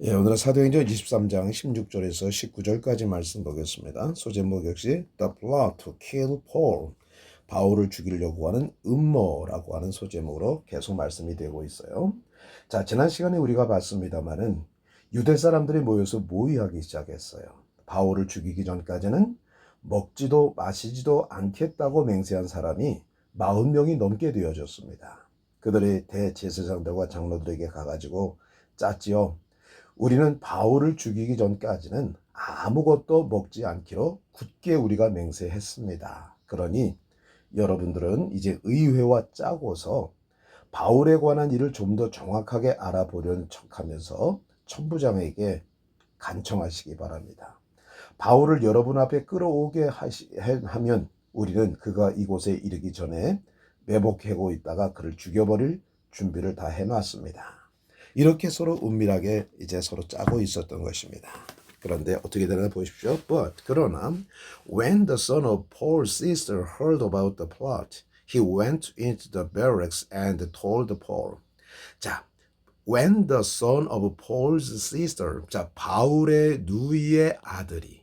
오늘은 사도행전 23장 16절에서 19절까지 말씀 보겠습니다. 소제목 역시 The plot to kill Paul, 바울을 죽이려고 하는 음모라고 하는 소제목으로 계속 말씀이 되고 있어요. 자, 지난 시간에 우리가 봤습니다마는 유대 사람들이 모여서 모의하기 시작했어요. 바울을 죽이기 전까지는 먹지도 마시지도 않겠다고 맹세한 사람이 40명이 넘게 되어졌습니다. 그들의 대제사장들과 장로들에게 가가지고 짰지요. 우리는 바울을 죽이기 전까지는 아무것도 먹지 않기로 굳게 우리가 맹세했습니다. 그러니 여러분들은 이제 의회와 짜고서 바울에 관한 일을 좀 더 정확하게 알아보려는 척하면서 천부장에게 간청하시기 바랍니다. 바울을 여러분 앞에 끌어오게 하면 우리는 그가 이곳에 이르기 전에 매복하고 있다가 그를 죽여버릴 준비를 다 해놨습니다. 이렇게 서로 은밀하게 이제 서로 짜고 있었던 것입니다. 그런데 어떻게 되나 보십시오. 그러나 when the son of Paul's sister heard about the plot, he went into the barracks and told Paul. 자, when the son of Paul's sister, 자, 바울의 누이의 아들이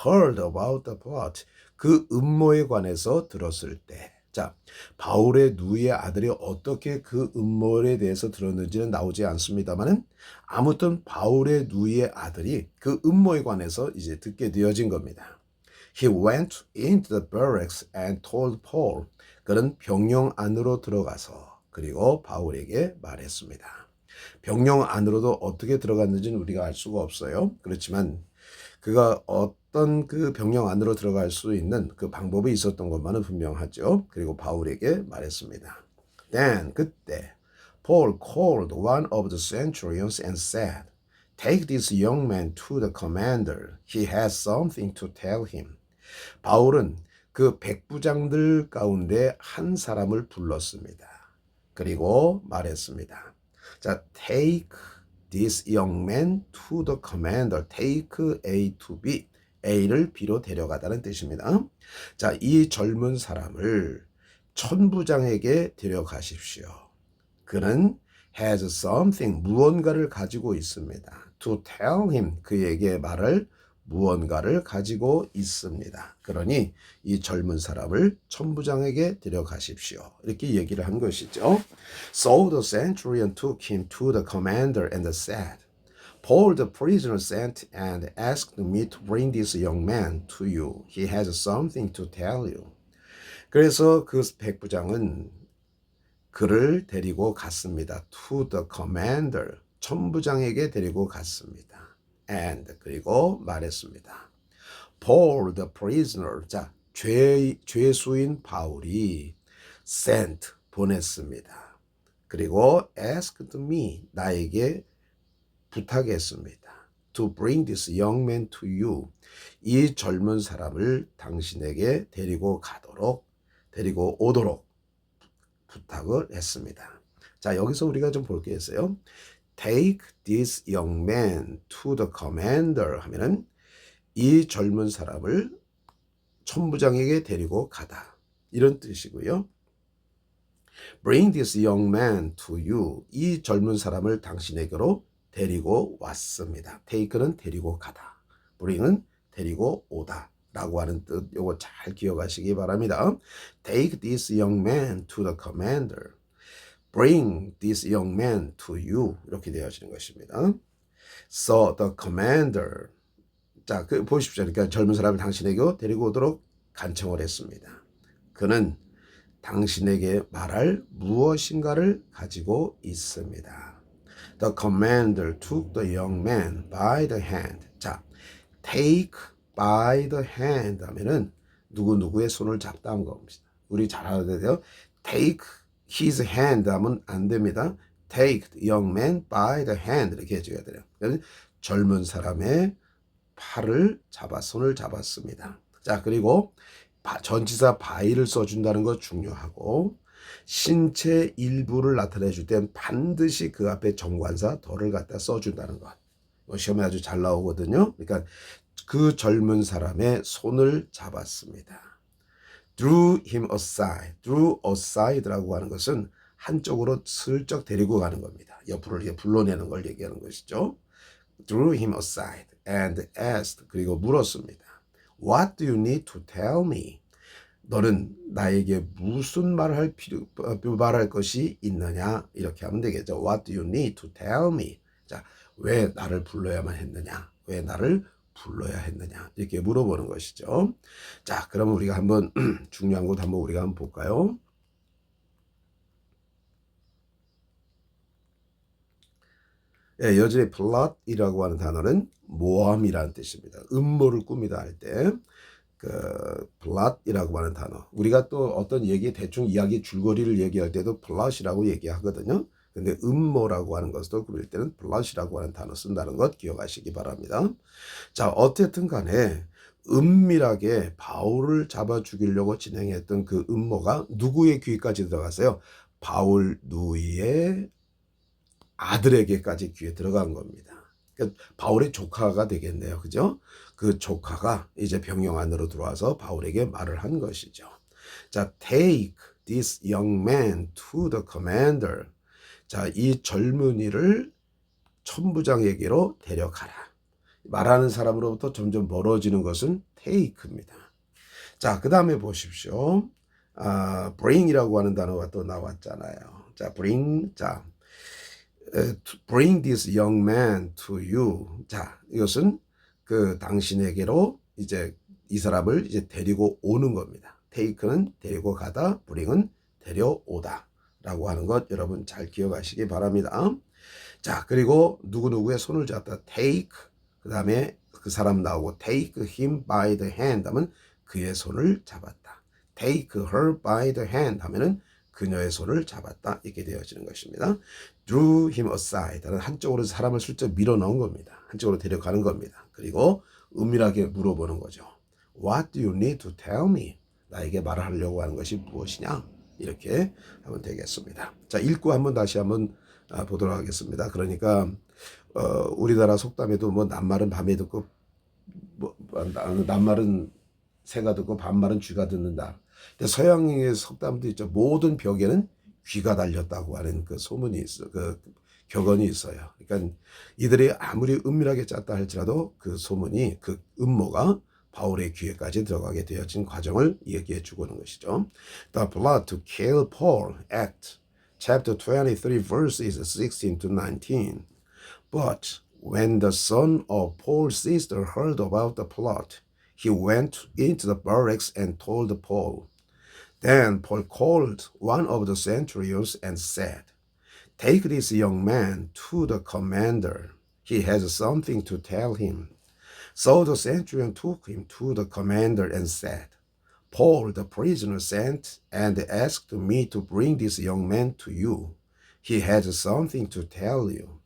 heard about the plot, 그 음모에 관해서 들었을 때, 자, 바울의 누이의 아들이 어떻게 그 음모에 대해서 들었는지는 나오지 않습니다만은 아무튼 바울의 누이의 아들이 그 음모에 관해서 이제 듣게 되어진 겁니다. He went into the barracks and told Paul. 그는 병영 안으로 들어가서 그리고 바울에게 말했습니다. 병영 안으로도 어떻게 들어갔는지는 우리가 알 수가 없어요. 그렇지만 그가 어떤 그 병영 안으로 들어갈 수 있는 그 방법이 있었던 것만은 분명하죠. 그리고 바울에게 말했습니다. Then 그때 Paul called one of the centurions and said, Take this young man to the commander. He has something to tell him. 바울은 그 백부장들 가운데 한 사람을 불렀습니다. 그리고 말했습니다. 자, take this young man to the commander. Take A to B. A를 B로 데려가다는 뜻입니다. 자, 이 젊은 사람을 천부장에게 데려가십시오. 그는 has something, 무언가를 가지고 있습니다. To tell him, 그에게 말할 무언가를 가지고 있습니다. 그러니 이 젊은 사람을 천부장에게 데려가십시오. 이렇게 얘기를 한 것이죠. So the centurion took him to the commander and said, Paul the prisoner sent and asked me to bring this young man to you. He has something to tell you. 그래서 그 백부장은 그를 데리고 갔습니다. To the commander, 천부장에게 데리고 갔습니다. And 그리고 말했습니다. Paul the prisoner, 자, 죄수인 바울이 sent, 보냈습니다. 그리고 asked me, 나에게 부탁했습니다. To bring this young man to you, 이 젊은 사람을 당신에게 데리고 오도록 부탁을 했습니다. 자, 여기서 우리가 좀 볼 게 있어요. Take this young man to the commander 하면은 이 젊은 사람을 천부장에게 데리고 가다. 이런 뜻이고요. Bring this young man to you. 이 젊은 사람을 당신에게로 데리고 왔습니다. Take는 데리고 가다. Bring은 데리고 오다. 라고 하는 뜻, 요거 잘 기억하시기 바랍니다. Take this young man to the commander. Bring this young man to you. 이렇게 되어지는 것입니다. So the commander. 자, 보십시오. 그러니까 젊은 사람을 당신에게 데리고 오도록 간청을 했습니다. 그는 당신에게 말할 무엇인가를 가지고 있습니다. The commander took the young man by the hand. 자, take by the hand 하면은 누구누구의 손을 잡다는 겁니다. 우리 잘 알아야 돼요. take his hand 하면 안 됩니다. Take the young man by the hand 이렇게 해줘야 돼요. 젊은 사람의 손을 잡았습니다. 자, 그리고 전치사 by를 써준다는 거 중요하고 신체 일부를 나타내줄 땐 반드시 그 앞에 정관사 더를 갖다 써준다는 것. 시험에 아주 잘 나오거든요. 그러니까 그 젊은 사람의 손을 잡았습니다. Drew him aside. Drew aside라고 하는 것은 한쪽으로 슬쩍 데리고 가는 겁니다. 옆으로 이렇게 불러내는 걸 얘기하는 것이죠. drew him aside and asked. 그리고 물었습니다. What do you need to tell me? 너는 나에게 무슨 말할 것이 있느냐? 이렇게 하면 되겠죠. What do you need to tell me? 자, 왜 나를 불러야만 했느냐? 왜 나를 불러야 했느냐? 이렇게 물어보는 것이죠. 자, 그러면 우리가 한번 중요한 것 한번 우리가 한번 볼까요? 예, 여전히 plot이라고 하는 단어는 모함이라는 뜻입니다. 음모를 꾸미다 할 때 그 plot이라고 하는 단어. 우리가 또 어떤 얘기 대충 이야기 줄거리를 얘기할 때도 plot이라고 얘기하거든요. 근데 음모라고 하는 것도 그럴 때는 plot이라고 하는 단어 쓴다는 것 기억하시기 바랍니다. 자, 어쨌든 간에 은밀하게 바울을 잡아 죽이려고 진행했던 그 음모가 누구의 귀까지 들어갔어요? 바울 누이의 아들에게까지 귀에 들어간 겁니다. 그러니까 바울의 조카가 되겠네요. 그죠? 그 조카가 이제 병영 안으로 들어와서 바울에게 말을 한 것이죠. 자, take this young man to the commander. 자, 이 젊은이를 천부장에게로 데려가라. 말하는 사람으로부터 점점 멀어지는 것은 take입니다. 자, 그 다음에 보십시오. bring이라고 하는 단어가 또 나왔잖아요. 자, bring. 자, bring this young man to you. 자, 이것은 그 당신에게로 이제 이 사람을 이제 데리고 오는 겁니다. take는 데리고 가다, bring은 데려오다 라고 하는 것 여러분 잘 기억하시기 바랍니다. 자, 그리고 누구누구의 손을 잡다 take, 그 다음에 그 사람 나오고 take him by the hand 하면 그의 손을 잡았다. take her by the hand 하면은 그녀의 손을 잡았다. 이렇게 되어지는 것입니다. drew him aside. 한쪽으로 사람을 슬쩍 밀어 넣은 겁니다. 한쪽으로 데려가는 겁니다. 그리고 은밀하게 물어보는 거죠. What do you need to tell me? 나에게 말하려고 하는 것이 무엇이냐? 이렇게 하면 되겠습니다. 자, 읽고 한번 다시 한번 보도록 하겠습니다. 그러니까 우리나라 속담에도 뭐 낱말은 밤에 듣고 낱말은 새가 듣고 반말은 쥐가 듣는다. 근데 서양의 속담도 있죠. 모든 벽에는 귀가 달렸다고 하는 그 소문이 있어, 그 격언이 있어요. 그러니까 이들이 아무리 은밀하게 짰다 할지라도 그 소문이, 그 음모가 바울의 귀에까지 들어가게 되어진 과정을 얘기해 주고 있는 것이죠. The plot to kill Paul, Act, chapter 23, verses 16 to 19. But when the son of Paul's sister heard about the plot, he went into the barracks and told Paul. Then Paul called one of the centurions and said, Take this young man to the commander. He has something to tell him. So the centurion took him to the commander and said, Paul, the prisoner, sent and asked me to bring this young man to you. He has something to tell you.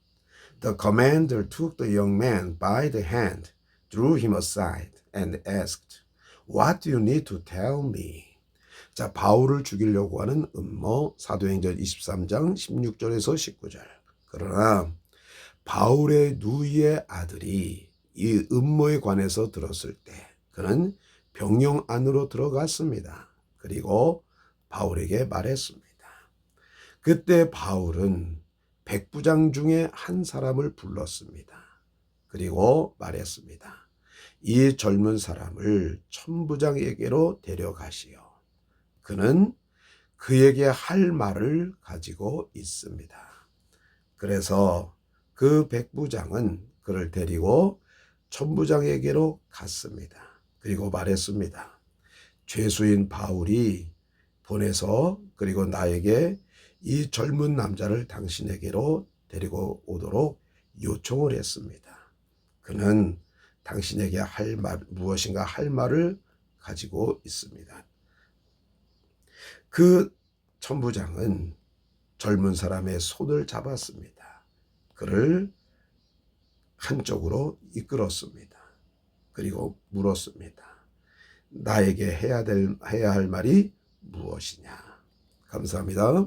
The commander took the young man by the hand, drew him aside, and asked, What do you need to tell me? 자, 바울을 죽이려고 하는 음모, 사도행전 23장 16절에서 19절. 그러나 바울의 누이의 아들이 이 음모에 관해서 들었을 때 그는 병영 안으로 들어갔습니다. 그리고 바울에게 말했습니다. 그때 바울은 백부장 중에 한 사람을 불렀습니다. 그리고 말했습니다. 이 젊은 사람을 천부장에게로 데려가시오. 그는 그에게 할 말을 가지고 있습니다. 그래서 그 백부장은 그를 데리고 천부장에게로 갔습니다. 그리고 말했습니다. 죄수인 바울이 보내서 그리고 나에게 이 젊은 남자를 당신에게로 데리고 오도록 요청을 했습니다. 그는 당신에게 할 말, 무엇인가 할 말을 가지고 있습니다. 그 천부장은 젊은 사람의 손을 잡았습니다. 그를 한쪽으로 이끌었습니다. 그리고 물었습니다. 나에게 해야 할 말이 무엇이냐? 감사합니다.